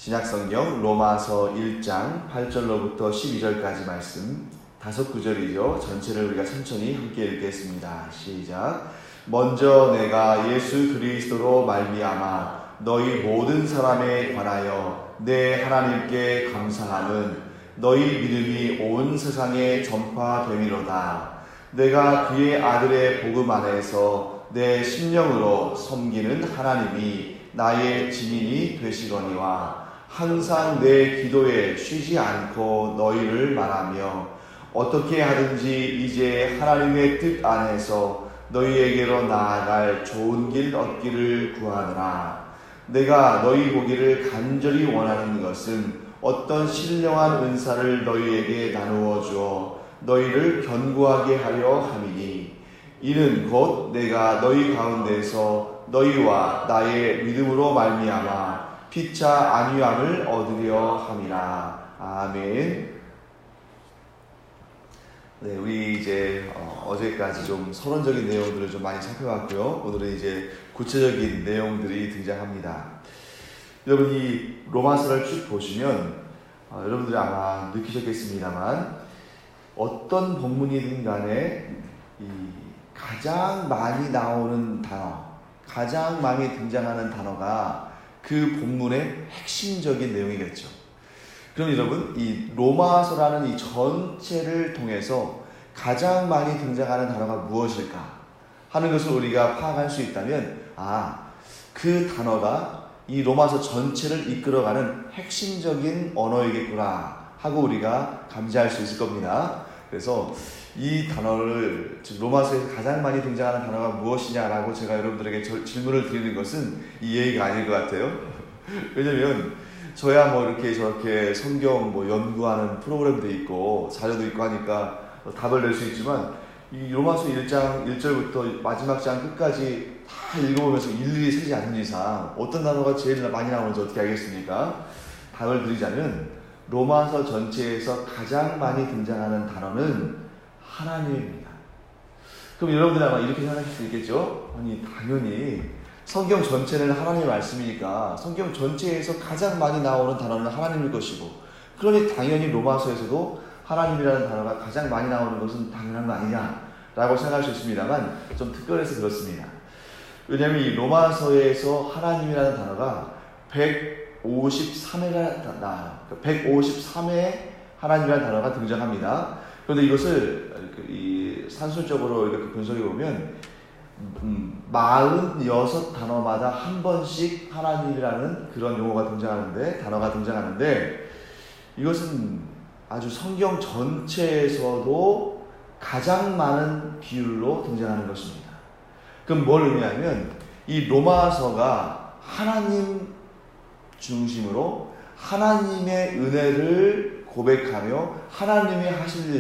신약성경 로마서 1장 8절로부터 12절까지 말씀 5구절이죠. 전체를 우리가 천천히 함께 읽겠습니다. 시작. 먼저 내가 예수 그리스도로 말미암아 너희 모든 사람에 관하여 내 하나님께 감사함은 너희 믿음이 온 세상에 전파됨이로다. 내가 그의 아들의 복음 안에서 내 심령으로 섬기는 하나님이 나의 증인이 되시거니와 항상 내 기도에 쉬지 않고 너희를 말하며 어떻게 하든지 이제 하나님의 뜻 안에서 너희에게로 나아갈 좋은 길 얻기를 구하노라. 내가 너희 보기를 간절히 원하는 것은 어떤 신령한 은사를 너희에게 나누어 주어 너희를 견고하게 하려 함이니 이는 곧 내가 너희 가운데서 너희와 나의 믿음으로 말미암아 피차 안위함을 얻으려 함이라. 아멘. 네, 우리 이제 어제까지 좀 서론적인 내용들을 좀 많이 살펴봤고요. 오늘은 이제 구체적인 내용들이 등장합니다. 여러분 이 로마서를 쭉 보시면 여러분들이 아마 느끼셨겠습니다만 어떤 본문이든 간에 이 가장 많이 나오는 단어, 가장 많이 등장하는 단어가 그 본문의 핵심적인 내용이겠죠. 그럼 여러분 이 로마서라는 이 전체를 통해서 가장 많이 등장하는 단어가 무엇일까 하는 것을 우리가 파악할 수 있다면 그 단어가 이 로마서 전체를 이끌어가는 핵심적인 언어이겠구나 하고 우리가 감지할 수 있을 겁니다. 그래서 이 단어를, 즉 로마서에서 가장 많이 등장하는 단어가 무엇이냐라고 제가 여러분들에게 질문을 드리는 것은 이 예의가 아닐 것 같아요. 왜냐면 저야 뭐 이렇게 저렇게 성경 뭐 연구하는 프로그램도 있고 자료도 있고 하니까 답을 낼 수 있지만 이 로마서 1장 1절부터 마지막 장 끝까지 다 읽어보면서 일일이 세지 않는 이상 어떤 단어가 제일 많이 나오는지 어떻게 알겠습니까? 답을 드리자면 로마서 전체에서 가장 많이 등장하는 단어는 하나님입니다. 그럼 여러분들 아마 이렇게 생각하실 수 있겠죠? 아니 당연히 성경 전체는 하나님의 말씀이니까 성경 전체에서 가장 많이 나오는 단어는 하나님일 것이고 그러니 당연히 로마서에서도 하나님이라는 단어가 가장 많이 나오는 것은 당연한 거 아니냐라고 생각할 수 있습니다만 좀 특별해서 그렇습니다. 왜냐하면 이 로마서에서 하나님이라는 단어가 153회가 나와요. 153회 하나님이라는 단어가 등장합니다. 그런데 이것을 이 산술적으로 이렇게 분석해 보면 46단어마다 한 번씩 하나님이라는 그런 단어가 등장하는데 이것은 아주 성경 전체에서도 가장 많은 비율로 등장하는 것입니다. 그럼 뭘 의미하면 이 로마서가 하나님 중심으로 하나님의 은혜를 고백하며 하나님이 하신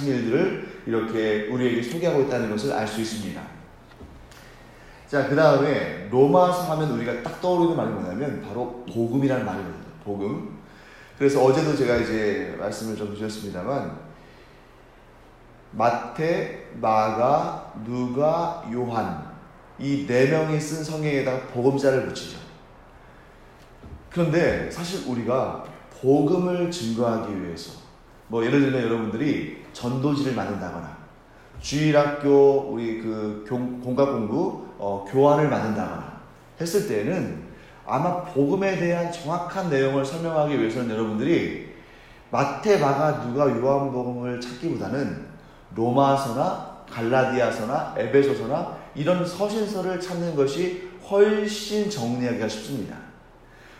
일들을 이렇게 우리에게 소개하고 있다는 것을 알 수 있습니다. 자, 그 다음에 로마서 하면 우리가 딱 떠오르는 말이 뭐냐면 바로 복음이라는 말이거든요. 복음. 그래서 어제도 제가 이제 말씀을 좀 드렸습니다만 마태, 마가, 누가, 요한 이 4명이 쓴 성경에다가 복음자를 붙이죠. 그런데 사실 우리가 복음을 증거하기 위해서 뭐 예를 들면 여러분들이 전도지를 만든다거나 주일학교 우리 그 공과공부 교환을 만든다거나 했을 때는 아마 복음에 대한 정확한 내용을 설명하기 위해서는 여러분들이 마태, 마가, 누가, 요한복음을 찾기보다는 로마서나 갈라디아서나 에베소서나 이런 서신서를 찾는 것이 훨씬 정리하기가 쉽습니다.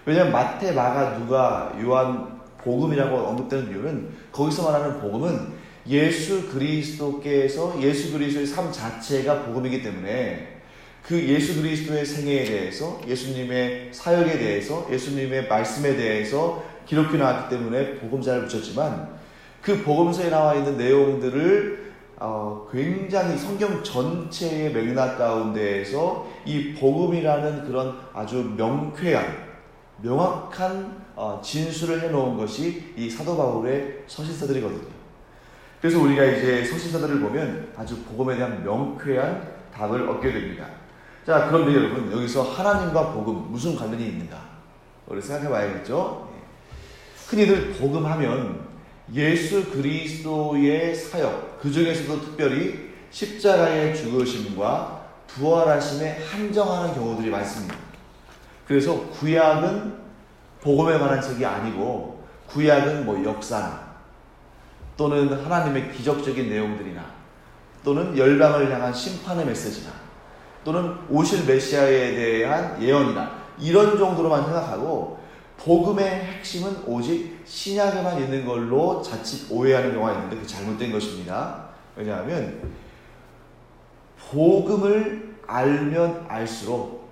왜냐하면 마태, 마가, 누가, 요한 복음이라고 언급되는 이유는 거기서 말하는 복음은 예수 그리스도께서 예수 그리스도의 삶 자체가 복음이기 때문에 그 예수 그리스도의 생애에 대해서 예수님의 사역에 대해서 예수님의 말씀에 대해서 기록해 나왔기 때문에 복음자를 붙였지만 그 복음서에 나와 있는 내용들을 굉장히 성경 전체의 맥락 가운데에서 이 복음이라는 그런 아주 명확한 진술을 해놓은 것이 이 사도 바울의 서신서들이거든요. 그래서 우리가 이제 서신서들을 보면 아주 복음에 대한 명쾌한 답을 얻게 됩니다. 자, 그런데 여러분 여기서 하나님과 복음 무슨 관련이 있는가? 우리 생각해 봐야겠죠. 흔히들 복음하면 예수 그리스도의 사역, 그 중에서도 특별히 십자가의 죽으심과 부활하심에 한정하는 경우들이 많습니다. 그래서 구약은 복음에 관한 책이 아니고 구약은 뭐 역사나 또는 하나님의 기적적인 내용들이나 또는 열방을 향한 심판의 메시지나 또는 오실 메시아에 대한 예언이나 이런 정도로만 생각하고 복음의 핵심은 오직 신약에만 있는 걸로 자칫 오해하는 경우가 있는데 그게 잘못된 것입니다. 왜냐하면 복음을 알면 알수록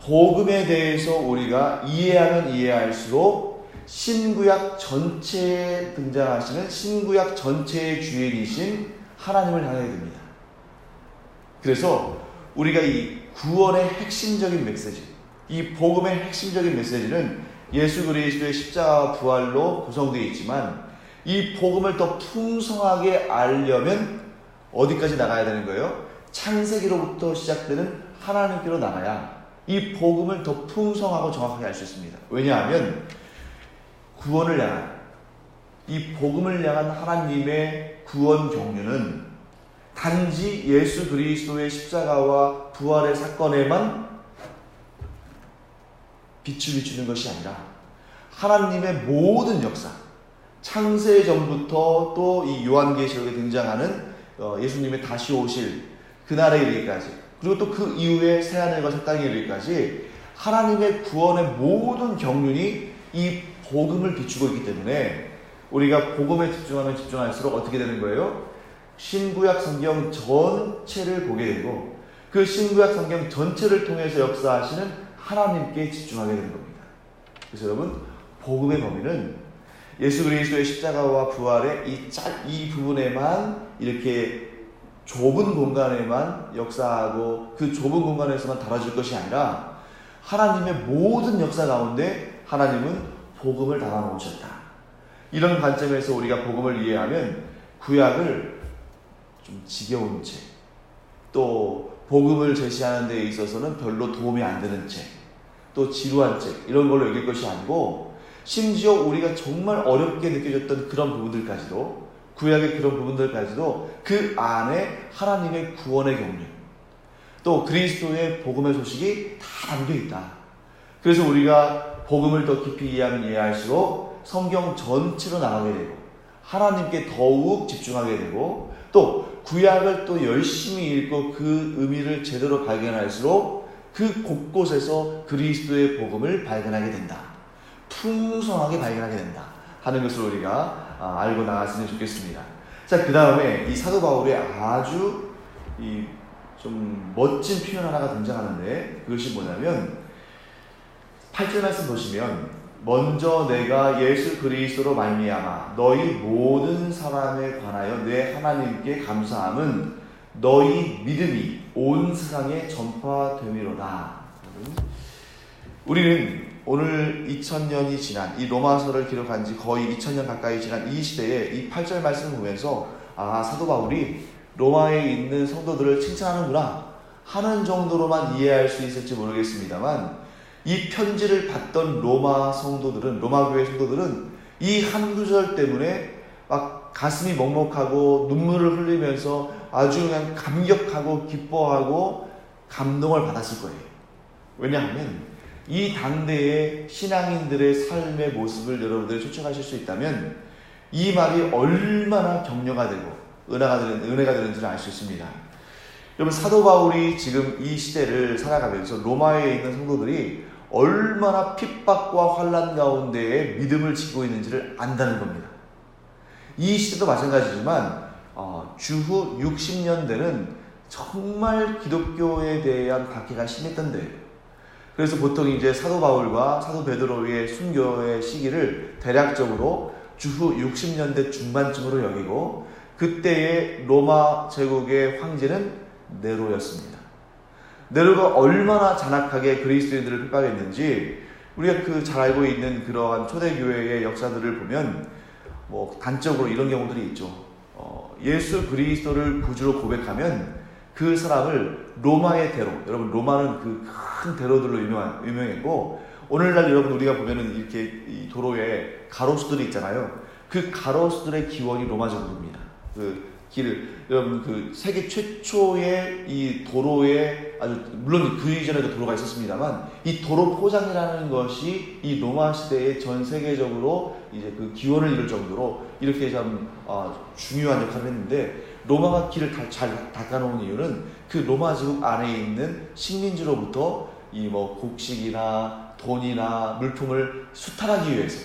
복음에 대해서 우리가 이해하면 이해할수록 신구약 전체에 등장하시는 신구약 전체의 주인이신 하나님을 향하게 됩니다. 그래서 우리가 이 구원의 핵심적인 메시지, 이 복음의 핵심적인 메시지는 예수 그리스도의 십자가와 부활로 구성되어 있지만 이 복음을 더 풍성하게 알려면 어디까지 나가야 되는 거예요? 창세기로부터 시작되는 하나님께로 나가야 이 복음을 더 풍성하고 정확하게 알 수 있습니다. 왜냐하면 구원을 향한 이 복음을 향한 하나님의 구원 경륜은 단지 예수 그리스도의 십자가와 부활의 사건에만 빛을 비추는 것이 아니라 하나님의 모든 역사, 창세 전부터 또 이 요한계시록에 등장하는 예수님의 다시 오실 그날에 이르기까지, 그리고 또 그 이후에 새하늘과 새 땅에 이르기까지 하나님의 구원의 모든 경륜이 이 복음을 비추고 있기 때문에 우리가 복음에 집중하면 집중할수록 어떻게 되는 거예요? 신구약 성경 전체를 보게 되고 그 신구약 성경 전체를 통해서 역사하시는 하나님께 집중하게 되는 겁니다. 그래서 여러분, 복음의 범위는 예수 그리스도의 십자가와 부활의 이 부분에만 이렇게 좁은 공간에만 역사하고 그 좁은 공간에서만 다뤄질 것이 아니라 하나님의 모든 역사 가운데 하나님은 복음을 담아놓으셨다. 이런 관점에서 우리가 복음을 이해하면 구약을 좀 지겨운 책, 또 복음을 제시하는 데 있어서는 별로 도움이 안 되는 책, 또 지루한 책 이런 걸로 여길 것이 아니고 심지어 우리가 정말 어렵게 느껴졌던 그런 부분들까지도 구약의 그런 부분들까지도 그 안에 하나님의 구원의 경륜 또 그리스도의 복음의 소식이 다 담겨있다. 그래서 우리가 복음을 더 깊이 이해하면 이해할수록 성경 전체로 나가게 되고 하나님께 더욱 집중하게 되고 또 구약을 또 열심히 읽고 그 의미를 제대로 발견할수록 그 곳곳에서 그리스도의 복음을 발견하게 된다. 풍성하게 발견하게 된다 하는 것을 우리가 알고 나갔으면 좋겠습니다. 자, 그 다음에 이 사도 바울의 아주 좀 멋진 표현 하나가 등장하는데 그것이 뭐냐면 8절 말씀 보시면 먼저 내가 예수 그리스도로 말미암아 너희 모든 사람에 관하여 내 하나님께 감사함은 너희 믿음이 온 세상에 전파됨이로다. 우리는 오늘 2000년이 지난 이 로마서를 기록한 지 거의 2000년 가까이 지난 이 시대에 이 8절 말씀을 보면서 사도 바울이 로마에 있는 성도들을 칭찬하는구나 하는 정도로만 이해할 수 있을지 모르겠습니다만 이 편지를 받던 로마 교회 성도들은 이 한 구절 때문에 막 가슴이 먹먹하고 눈물을 흘리면서 아주 그냥 감격하고 기뻐하고 감동을 받았을 거예요. 왜냐하면 이 당대의 신앙인들의 삶의 모습을 여러분들이 추측하실 수 있다면 이 말이 얼마나 격려가 되고 은혜가 되는지를 알 수 있습니다. 여러분, 사도 바울이 지금 이 시대를 살아가면서 로마에 있는 성도들이 얼마나 핍박과 환난 가운데에 믿음을 지키고 있는지를 안다는 겁니다. 이 시대도 마찬가지지만 주후 60년대는 정말 기독교에 대한 박해가 심했던 데예요. 그래서 보통 이제 사도 바울과 사도 베드로의 순교의 시기를 대략적으로 주후 60년대 중반쯤으로 여기고 그때의 로마 제국의 황제는 네로였습니다. 네로가 얼마나 잔악하게 그리스도인들을 핍박했는지 우리가 잘 알고 있는 그러한 초대교회의 역사들을 보면 단적으로 이런 경우들이 있죠. 예수 그리스도를 구주로 고백하면 그 사람을 로마의 대로, 여러분 로마는 그 큰 대로들로 유명했고 오늘날 여러분 우리가 보면은 이렇게 이 도로에 가로수들이 있잖아요. 그 가로수들의 기원이 로마 제국입니다. 그 길을 여러분 그 세계 최초의 이 도로에 아주 물론 그 이전에도 도로가 있었습니다만 이 도로 포장이라는 것이 이 로마 시대에 전 세계적으로 이제 그 기원을 이룰 정도로 이렇게 참 중요한 역할을 했는데 로마가 길을 잘 닦아놓은 이유는 그 로마 제국 안에 있는 식민지로부터 이 뭐 곡식이나 돈이나 물품을 수탈하기 위해서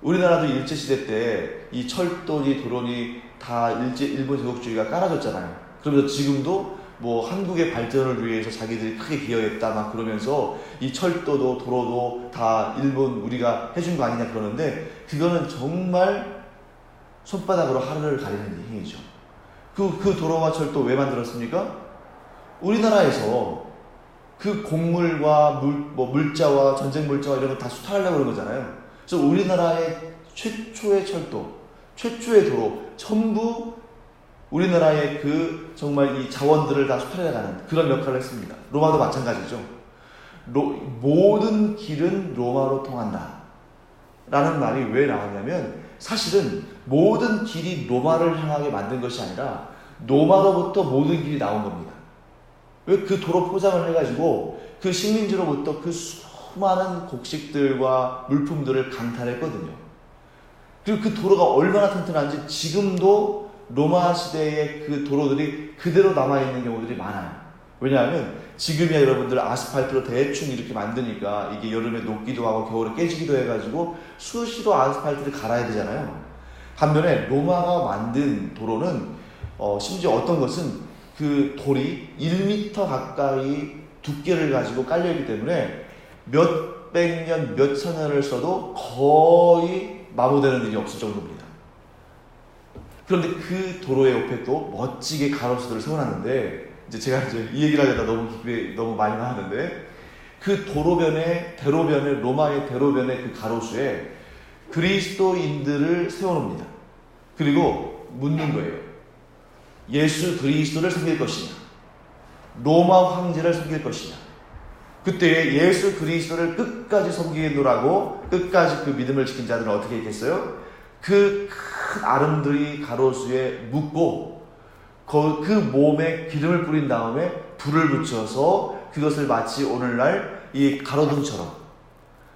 우리나라도 일제시대 때 이 철도니 도로니 다 일본 제국주의가 깔아줬잖아요. 그러면서 지금도 뭐 한국의 발전을 위해서 자기들이 크게 기여했다 막 그러면서 이 철도도 도로도 다 일본 우리가 해준 거 아니냐 그러는데 그거는 정말 손바닥으로 하늘을 가리는 행위죠. 그 도로와 철도 왜 만들었습니까? 우리나라에서 그 곡물과 물자와 전쟁 물자와 이런 거 다 수탈하려고 그런 거잖아요. 그래서 우리나라의 최초의 철도, 최초의 도로, 전부 우리나라의 그 정말 이 자원들을 다 수탈해가는 그런 역할을 했습니다. 로마도 마찬가지죠. 모든 길은 로마로 통한다. 라는 말이 왜 나왔냐면 사실은 모든 길이 로마를 향하게 만든 것이 아니라 로마로부터 모든 길이 나온 겁니다. 왜 그 도로 포장을 해가지고 그 식민지로부터 그 수많은 곡식들과 물품들을 강탈했거든요. 그리고 그 도로가 얼마나 튼튼한지 지금도 로마 시대의 그 도로들이 그대로 남아있는 경우들이 많아요. 왜냐하면 지금이야 여러분들 아스팔트로 대충 이렇게 만드니까 이게 여름에 녹기도 하고 겨울에 깨지기도 해가지고 수시로 아스팔트를 갈아야 되잖아요. 반면에 로마가 만든 도로는 심지어 어떤 것은 그 돌이 1m 가까이 두께를 가지고 깔려있기 때문에 몇백 년, 몇천 년을 써도 거의 마모되는 일이 없을 정도입니다. 그런데 그 도로의 옆에 또 멋지게 가로수들을 세워놨는데 이제 제가 이제 이 얘기를 하려다 너무 많이 하는데 그 대로변에 로마의 대로변의 그 가로수에 그리스도인들을 세워놓습니다. 그리고 묻는 거예요. 예수 그리스도를 섬길 것이냐, 로마 황제를 섬길 것이냐. 그때 예수 그리스도를 끝까지 섬기노라고 끝까지 그 믿음을 지킨 자들은 어떻게 했겠어요? 그 큰 아름드리 가로수에 묻고 그 몸에 기름을 뿌린 다음에 불을 붙여서 그것을 마치 오늘날 이 가로등처럼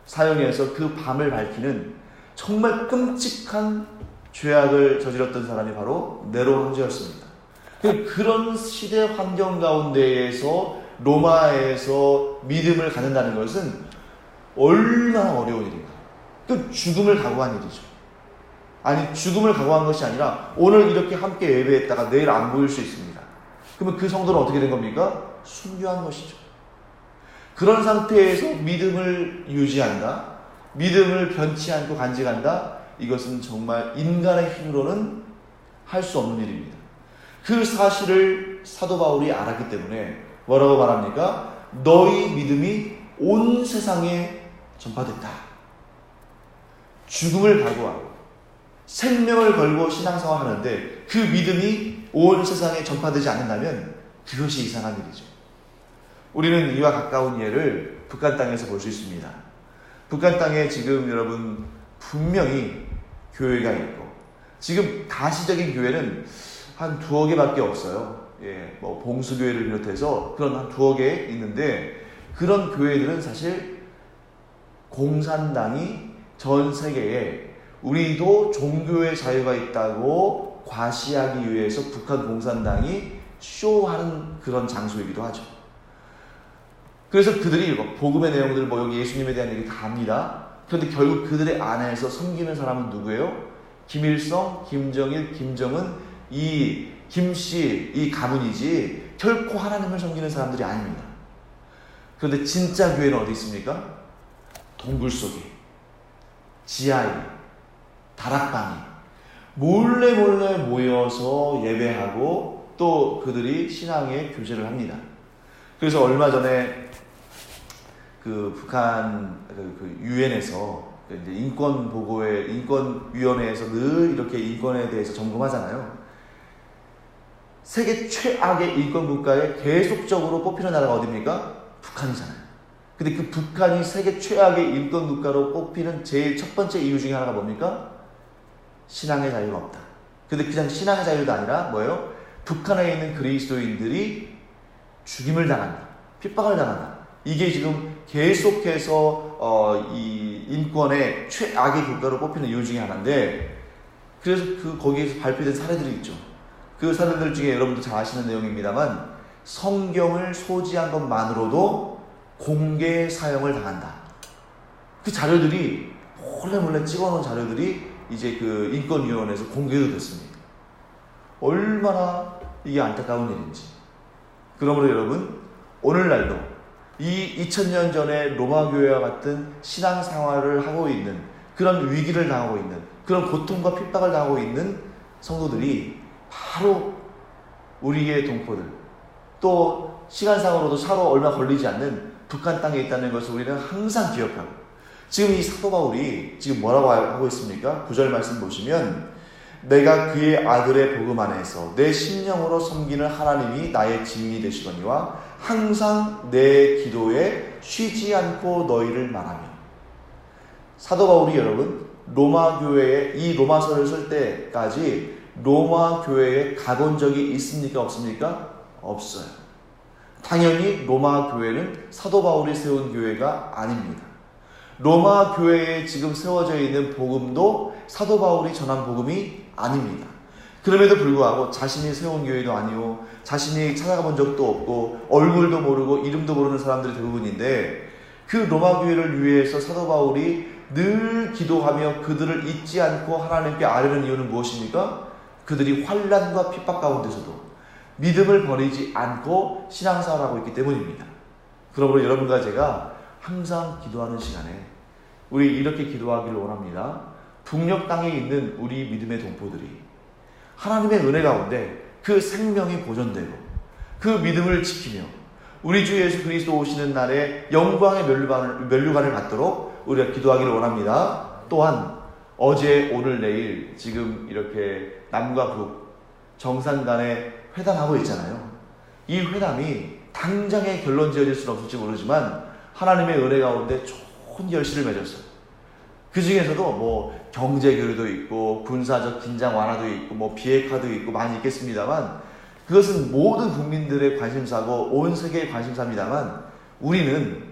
사용해서 그 밤을 밝히는 정말 끔찍한 죄악을 저질렀던 사람이 바로 네로 황제였습니다. 그런 시대 환경 가운데에서 로마에서 믿음을 갖는다는 것은 얼마나 어려운 일인가. 그 죽음을 각오한 일이죠. 아니 죽음을 각오한 것이 아니라 오늘 이렇게 함께 예배했다가 내일 안 보일 수 있습니다. 그러면 그 성도는 어떻게 된 겁니까? 순교한 것이죠. 그런 상태에서 믿음을 유지한다, 믿음을 변치 않고 간직한다, 이것은 정말 인간의 힘으로는 할 수 없는 일입니다. 그 사실을 사도 바울이 알았기 때문에 뭐라고 말합니까? 너희 믿음이 온 세상에 전파됐다. 죽음을 각오하고 생명을 걸고 신앙생활하는데 그 믿음이 온 세상에 전파되지 않는다면 그것이 이상한 일이죠. 우리는 이와 가까운 예를 북한 땅에서 볼 수 있습니다. 북한 땅에 지금 여러분 분명히 교회가 있고 지금 가시적인 교회는 한 2억 개밖에 없어요. 뭐 봉수교회를 비롯해서 그런 한 2억 개 있는데 그런 교회들은 사실 공산당이 전 세계에 우리도 종교의 자유가 있다고 과시하기 위해서 북한 공산당이 쇼하는 그런 장소이기도 하죠. 그래서 그들이 복음의 내용들을 여기 예수님에 대한 얘기 다 합니다. 그런데 결국 그들의 안에서 섬기는 사람은 누구예요? 김일성, 김정일, 김정은, 이 김씨, 이 가문이지 결코 하나님을 섬기는 사람들이 아닙니다. 그런데 진짜 교회는 어디 있습니까? 동굴 속에, 지하에, 다락방에 몰래 모여서 예배하고 또 그들이 신앙의 교제를 합니다. 그래서 얼마 전에 그 북한 그 유엔에서 이제 인권위원회에서 늘 이렇게 인권에 대해서 점검하잖아요. 세계 최악의 인권 국가에 계속적으로 뽑히는 나라가 어디입니까? 북한이잖아요. 근데 그 북한이 세계 최악의 인권 국가로 꼽히는 제일 첫 번째 이유 중에 하나가 뭡니까? 신앙의 자유가 없다. 근데 그냥 신앙의 자유도 아니라 뭐예요? 북한에 있는 그리스도인들이 죽임을 당한다. 핍박을 당한다. 이게 지금 계속해서 이 인권의 최악의 국가로 꼽히는 이유 중에 하나인데, 그래서 거기에서 발표된 사례들이 있죠. 그 사례들 중에 여러분도 잘 아시는 내용입니다만, 성경을 소지한 것만으로도 공개 사형을 당한다. 그 자료들이 몰래 찍어놓은 자료들이 이제 그 인권위원회에서 공개도 됐습니다. 얼마나 이게 안타까운 일인지. 그러므로 여러분, 오늘날도 이 2000년 전에 로마 교회와 같은 신앙 생활을 하고 있는, 그런 위기를 당하고 있는, 그런 고통과 핍박을 당하고 있는 성도들이 바로 우리의 동포들, 또 시간상으로도 차로 얼마 걸리지 않는 북한 땅에 있다는 것을 우리는 항상 기억하고, 지금 이 사도 바울이 지금 뭐라고 하고 있습니까? 9절 말씀 보시면, 내가 그의 아들의 복음 안에서 내 심령으로 섬기는 하나님이 나의 증인이 되시거니와 항상 내 기도에 쉬지 않고 너희를 말하며. 사도 바울이 여러분 로마 교회에 이 로마서를 쓸 때까지 로마 교회에 가본 적이 있습니까? 없습니까? 없어요. 당연히 로마 교회는 사도 바울이 세운 교회가 아닙니다. 로마 교회에 지금 세워져 있는 복음도 사도 바울이 전한 복음이 아닙니다. 그럼에도 불구하고 자신이 세운 교회도 아니고 자신이 찾아가 본 적도 없고 얼굴도 모르고 이름도 모르는 사람들이 대부분인데, 그 로마 교회를 위해서 사도 바울이 늘 기도하며 그들을 잊지 않고 하나님께 아뢰는 이유는 무엇입니까? 그들이 환난과 핍박 가운데서도 믿음을 버리지 않고 신앙생활하고 있기 때문입니다. 그러므로 여러분과 제가 항상 기도하는 시간에 우리 이렇게 기도하기를 원합니다. 북녘 땅에 있는 우리 믿음의 동포들이 하나님의 은혜 가운데 그 생명이 보존되고 그 믿음을 지키며 우리 주 예수 그리스도 오시는 날에 영광의 면류관을 받도록 우리가 기도하기를 원합니다. 또한 어제 오늘 내일 지금 이렇게 남과 북 정상 간에 회담하고 있잖아요. 이 회담이 당장에 결론 지어질 수는 없을지 모르지만 하나님의 은혜 가운데 좋은 결실을 맺었어요. 그 중에서도 뭐 경제 교류도 있고 군사적 긴장 완화도 있고 뭐 비핵화도 있고 많이 있겠습니다만, 그것은 모든 국민들의 관심사고 온 세계의 관심사입니다만, 우리는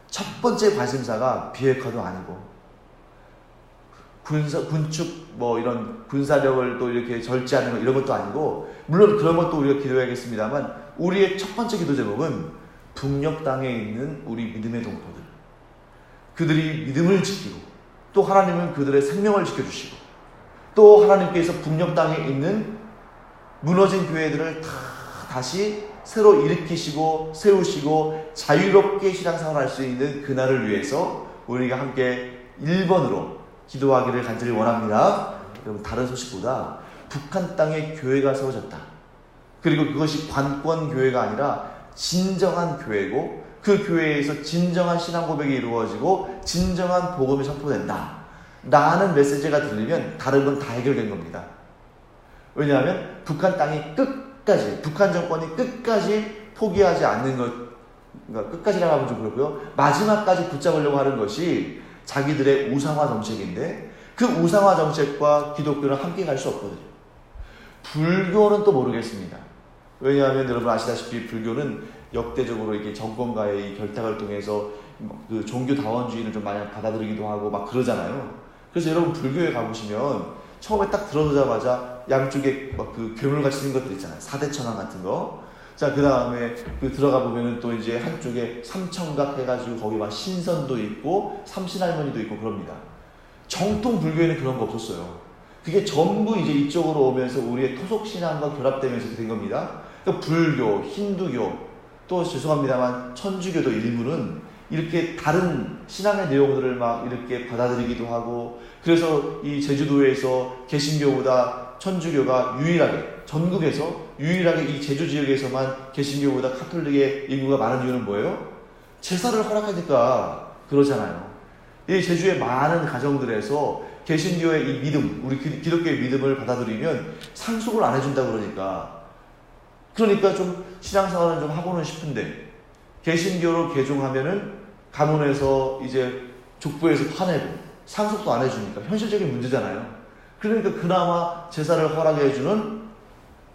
첫 번째 관심사가 비핵화도 아니고 군축 뭐 이런 군사력을 또 이렇게 절제하는 거 이런 것도 아니고, 물론 그런 것도 우리가 기도해야겠습니다만, 우리의 첫 번째 기도 제목은 북녘 땅에 있는 우리 믿음의 동포들, 그들이 믿음을 지키고 또 하나님은 그들의 생명을 지켜주시고 또 하나님께서 북녘 땅에 있는 무너진 교회들을 다시 새로 일으키시고 세우시고 자유롭게 신앙생활을 할 수 있는 그날을 위해서 우리가 함께 1번으로 기도하기를 간절히 원합니다. 여러분, 다른 소식보다 북한 땅에 교회가 세워졌다. 그리고 그것이 관권 교회가 아니라 진정한 교회고 그 교회에서 진정한 신앙 고백이 이루어지고 진정한 복음이 선포된다 라는 메시지가 들리면 다른 건 다 해결된 겁니다. 왜냐하면 북한 땅이 끝까지, 북한 정권이 끝까지 포기하지 않는 것, 그러니까 끝까지라고 하면 좀 그렇고요, 마지막까지 붙잡으려고 하는 것이 자기들의 우상화 정책인데, 그 우상화 정책과 기독교는 함께 갈 수 없거든요. 불교는 또 모르겠습니다. 왜냐하면 여러분 아시다시피 불교는 역대적으로 이렇게 정권과의 이 결탁을 통해서 그 종교다원주의를 좀 많이 받아들이기도 하고 막 그러잖아요. 그래서 여러분 불교에 가보시면 처음에 딱 들어오자마자 양쪽에 막 그 괴물같이 생긴 것들 있잖아요. 사대천왕 같은 거. 자, 그 다음에 그 들어가 보면은 또 이제 한쪽에 삼청각 해가지고 거기 막 신선도 있고 삼신할머니도 있고 그럽니다. 정통 불교에는 그런 거 없었어요. 그게 전부 이제 이쪽으로 오면서 우리의 토속신앙과 결합되면서 된 겁니다. 그러니까 불교, 힌두교, 또 죄송합니다만 천주교도 일부는 이렇게 다른 신앙의 내용들을 막 이렇게 받아들이기도 하고, 그래서 이 제주도에서 개신교보다 천주교가 유일하게, 전국에서 유일하게 이 제주 지역에서만 개신교보다 카톨릭의 인구가 많은 이유는 뭐예요? 제사를 허락하니까 그러잖아요. 이 제주의 많은 가정들에서 개신교의 이 믿음, 우리 기독교의 믿음을 받아들이면 상속을 안 해준다 그러니까 좀 신앙생활은 좀 하고는 싶은데 개신교로 개종하면은 가문에서 이제 족보에서 파내고 상속도 안 해주니까 현실적인 문제잖아요. 그러니까 그나마 제사를 허락해주는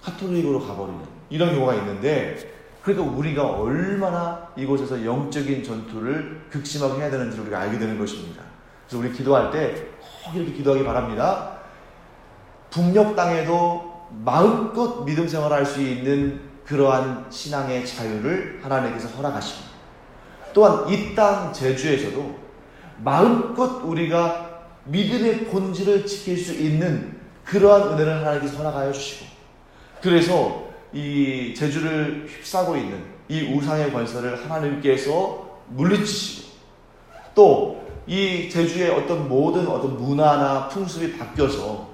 카톨릭으로 가버리는 이런 경우가 있는데, 그러니까 우리가 얼마나 이곳에서 영적인 전투를 극심하게 해야 되는지 우리가 알게 되는 것입니다. 그래서 우리 기도할 때 꼭 이렇게 기도하기 바랍니다. 북녘 땅에도 마음껏 믿음 생활을 할 수 있는 그러한 신앙의 자유를 하나님께서 허락하십니다. 또한 이 땅 제주에서도 마음껏 우리가 믿음의 본질을 지킬 수 있는 그러한 은혜를 하나님께서 허락하여 주시고, 그래서 이 제주를 휩싸고 있는 이 우상의 권세를 하나님께서 물리치시고, 또 이 제주의 어떤 모든 어떤 문화나 풍습이 바뀌어서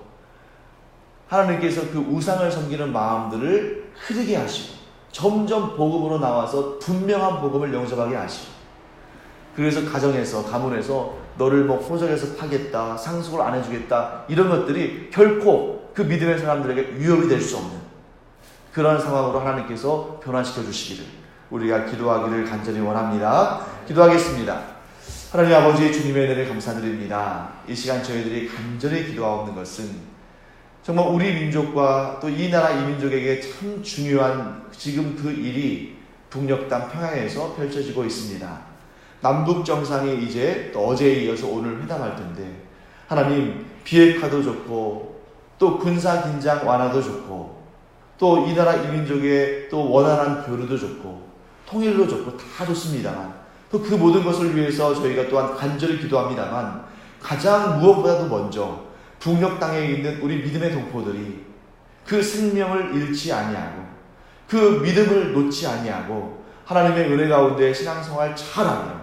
하나님께서 그 우상을 섬기는 마음들을 흐르게 하시고, 점점 복음으로 나와서 분명한 복음을 영접하게 하시고, 그래서 가정에서, 가문에서 너를 뭐 호적에서 파겠다, 상속을 안 해주겠다, 이런 것들이 결코 그 믿음의 사람들에게 위협이 될 수 없는 그런 상황으로 하나님께서 변화시켜 주시기를 우리가 기도하기를 간절히 원합니다. 기도하겠습니다. 하나님 아버지, 주님의 은혜를 감사드립니다. 이 시간 저희들이 간절히 기도하옵는 것은 정말 우리 민족과 또 이 나라 이 민족에게 참 중요한 지금 그 일이 북녘 땅 평양에서 펼쳐지고 있습니다. 남북 정상이 이제 또 어제에 이어서 오늘 회담할 텐데, 하나님 비핵화도 좋고 또 군사 긴장 완화도 좋고 또 이 나라 이 민족의 또 원활한 교류도 좋고 통일도 좋고 다 좋습니다만, 또 그 모든 것을 위해서 저희가 또한 간절히 기도합니다만, 가장 무엇보다도 먼저 북녘 땅에 있는 우리 믿음의 동포들이 그 생명을 잃지 아니하고 그 믿음을 놓지 아니하고 하나님의 은혜 가운데 신앙생활 잘하며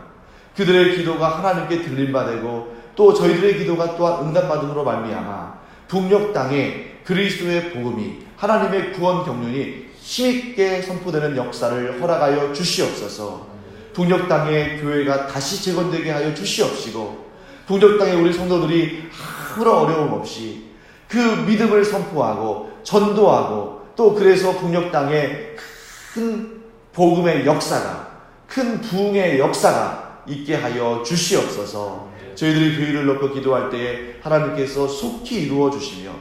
그들의 기도가 하나님께 들림받고 또 저희들의 기도가 또한 응답받음으로 말미암아 북녘 땅에 그리스도의 복음이, 하나님의 구원 경륜이 힘있게 선포되는 역사를 허락하여 주시옵소서. 북녘 땅에 교회가 다시 재건되게 하여 주시옵시고, 북녘 땅에 우리 성도들이 아무런 어려움 없이 그 믿음을 선포하고 전도하고, 또 그래서 북녘 땅에 큰 복음의 역사가, 큰 부흥의 역사가 있게 하여 주시옵소서. 저희들이 교회를 놓고 기도할 때에 하나님께서 속히 이루어 주시며,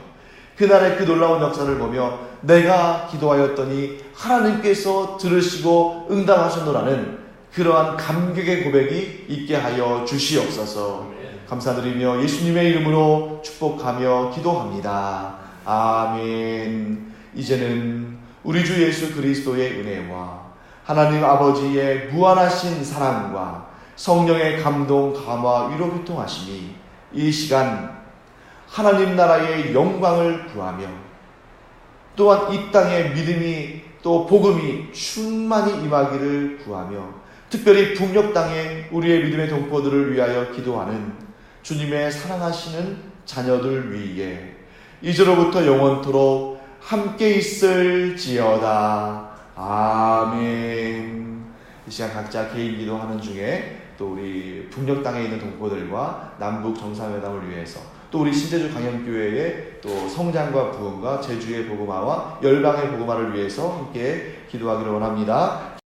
그날의 그 놀라운 역사를 보며 내가 기도하였더니 하나님께서 들으시고 응답하셨노라는 그러한 감격의 고백이 있게 하여 주시옵소서. 감사드리며 예수님의 이름으로 축복하며 기도합니다. 아멘. 이제는 우리 주 예수 그리스도의 은혜와 하나님 아버지의 무한하신 사랑과 성령의 감동, 감화, 위로 교통하심이 이 시간 하나님 나라의 영광을 구하며, 또한 이 땅에 믿음이 또 복음이 충만히 임하기를 구하며, 특별히 북녘 땅에 우리의 믿음의 동포들을 위하여 기도하는 주님의 사랑하시는 자녀들 위에 이제로부터 영원토록 함께 있을지어다. 아멘. 이 시간 각자 개인 기도하는 중에 또 우리 북녘 땅에 있는 동포들과 남북 정상회담을 위해서, 또 우리 신제주 강영교회의 또 성장과 부흥과 제주의 복음화와 열방의 복음화를 위해서 함께 기도하기를 원합니다.